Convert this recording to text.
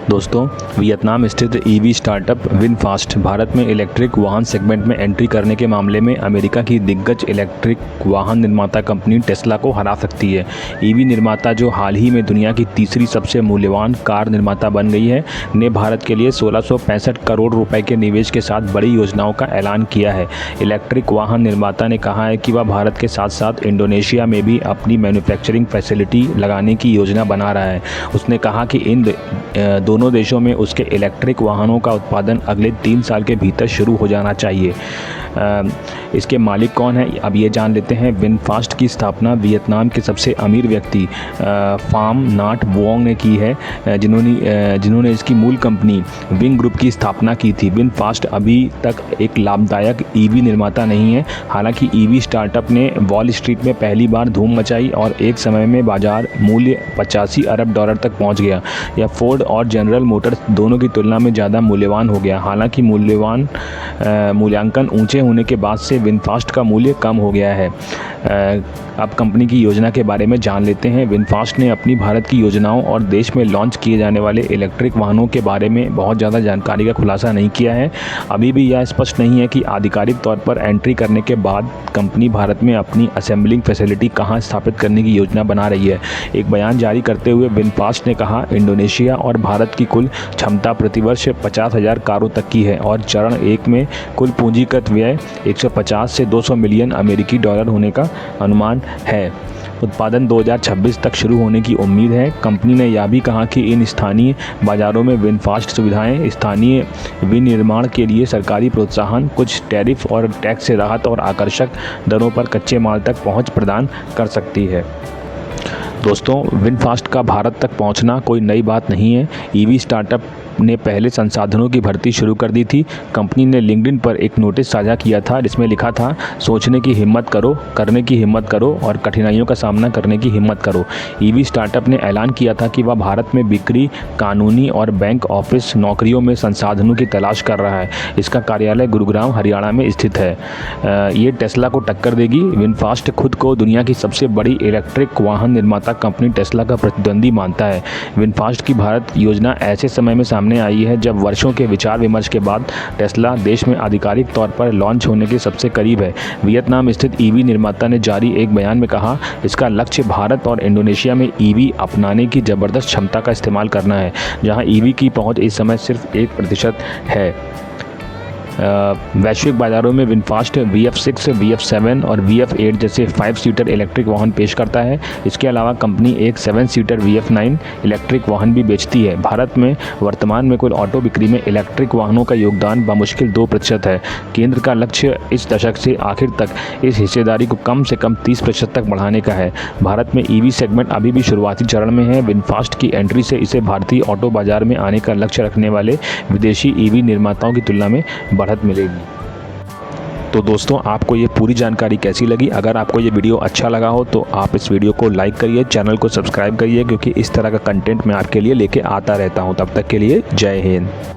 दोस्तों, वियतनाम स्थित EV startup VinFast Bharat में इलेक्ट्रिक वाहन सेगमेंट में एंट्री करने के मामले में अमेरिका की दिग्गज इलेक्ट्रिक वाहन निर्माता कंपनी टेस्ला को हरा सकती है। ईवी निर्माता, जो हाल ही में दुनिया की तीसरी सबसे मूल्यवान कार निर्माता बन गई है, ने भारत के लिए 1665 करोड़ रुपए के निवेश के साथ बड़ी योजनाओं का ऐलान किया है। इलेक्ट्रिक वाहन निर्माता ने कहा है कि वह भारत के साथ साथ इंडोनेशिया में भी अपनी मैन्युफैक्चरिंग फैसिलिटी लगाने की योजना बना रहा है। उसने कहा कि इन दोनों देशों में उसके इलेक्ट्रिक वाहनों का उत्पादन अगले 3 साल के भीतर शुरू हो जाना चाहिए। इसके मालिक कौन है, अब ये जान लेते हैं। विनफास्ट की स्थापना वियतनाम के सबसे अमीर व्यक्ति फाम नाट वोंग ने की है, जिन्होंने इसकी मूल कंपनी विंग ग्रुप की स्थापना की थी। विनफास्ट अभी तक एक लाभदायक ईवी निर्माता नहीं है। हालांकि ईवी स्टार्टअप ने वॉल स्ट्रीट में पहली बार धूम मचाई और एक समय में बाजार मूल्य 85 अरब डॉलर तक पहुंच गया। यह फोर्ड और जनरल मोटर्स दोनों की तुलना में ज़्यादा मूल्यवान हो गया। हालांकि मूल्यांकन ऊंचे होने के बाद से विनफास्ट का मूल्य कम हो गया है। अब कंपनी की योजना के बारे में जान लेते हैं। विनफास्ट ने अपनी भारत की योजनाओं और देश में लॉन्च किए जाने वाले इलेक्ट्रिक वाहनों के बारे में बहुत ज़्यादा जानकारी का खुलासा नहीं किया है। अभी भी यह स्पष्ट नहीं है कि आधिकारिक तौर पर एंट्री करने के बाद कंपनी भारत में अपनी असेंबलिंग फैसिलिटी कहां स्थापित करने की योजना बना रही है। एक बयान जारी करते हुए विनफास्ट ने कहा, इंडोनेशिया और भारत की कुल क्षमता प्रतिवर्ष 50,000 कारों तक की है और चरण 1 में कुल पूंजीगत व्यय 150 से 200 मिलियन अमेरिकी डॉलर होने का अनुमान है। उत्पादन 2026 तक शुरू होने की उम्मीद है। कंपनी ने यह भी कहा कि इन स्थानीय बाजारों में विनफास्ट सुविधाएं स्थानीय विनिर्माण के लिए सरकारी प्रोत्साहन, कुछ टैरिफ और टैक्स से राहत और आकर्षक दरों पर कच्चे माल तक पहुंच प्रदान कर सकती है। दोस्तों, विनफास्ट का भारत तक पहुंचना कोई नई बात नहीं है। ईवी स्टार्टअप ने पहले संसाधनों की भर्ती शुरू कर दी थी। कंपनी ने लिंक्डइन पर एक नोटिस साझा किया था जिसमें लिखा था, सोचने की हिम्मत करो, करने की हिम्मत करो और कठिनाइयों का सामना करने की हिम्मत करो। ईवी स्टार्टअप ने ऐलान किया था कि वह भारत में बिक्री, कानूनी और बैंक ऑफिस नौकरियों में संसाधनों की तलाश कर रहा है। इसका कार्यालय गुरुग्राम, हरियाणा में स्थित है। ये टेस्ला को टक्कर देगी। विनफास्ट खुद को दुनिया की सबसे बड़ी इलेक्ट्रिक वाहन निर्माता कंपनी टेस्ला का प्रतिद्वंदी मानता है। विनफास्ट की भारत योजना ऐसे समय में सामने आई है जब वर्षों के विचार विमर्श के बाद टेस्ला देश में आधिकारिक तौर पर लॉन्च होने के सबसे करीब है। वियतनाम स्थित ईवी निर्माता ने जारी एक बयान में कहा, इसका लक्ष्य भारत और इंडोनेशिया में ईवी अपनाने की जबरदस्त क्षमता का इस्तेमाल करना है, जहां ईवी की पहुंच इस समय सिर्फ 1% है। वैश्विक बाजारों में विनफास्ट VF6, VF7 और VF8 जैसे 5 सीटर इलेक्ट्रिक वाहन पेश करता है। इसके अलावा कंपनी एक 7 सीटर VF9 इलेक्ट्रिक वाहन भी बेचती है। भारत में वर्तमान में कुल ऑटो बिक्री में इलेक्ट्रिक वाहनों का योगदान बमुश्किल 2% है। केंद्र का लक्ष्य इस दशक से आखिर तक इस हिस्सेदारी को कम से कम 30% तक बढ़ाने का है। भारत में ईवी सेगमेंट अभी भी शुरुआती चरण में है। विनफास्ट की एंट्री से इसे भारतीय ऑटो बाजार में आने का लक्ष्य रखने वाले विदेशी ईवी निर्माताओं की तुलना में बढ़त मिलेगी। तो दोस्तों, आपको ये पूरी जानकारी कैसी लगी? अगर आपको ये वीडियो अच्छा लगा हो तो आप इस वीडियो को लाइक करिए, चैनल को सब्सक्राइब करिए, क्योंकि इस तरह का कंटेंट मैं आपके लिए लेके आता रहता हूँ। तब तक के लिए जय हिंद।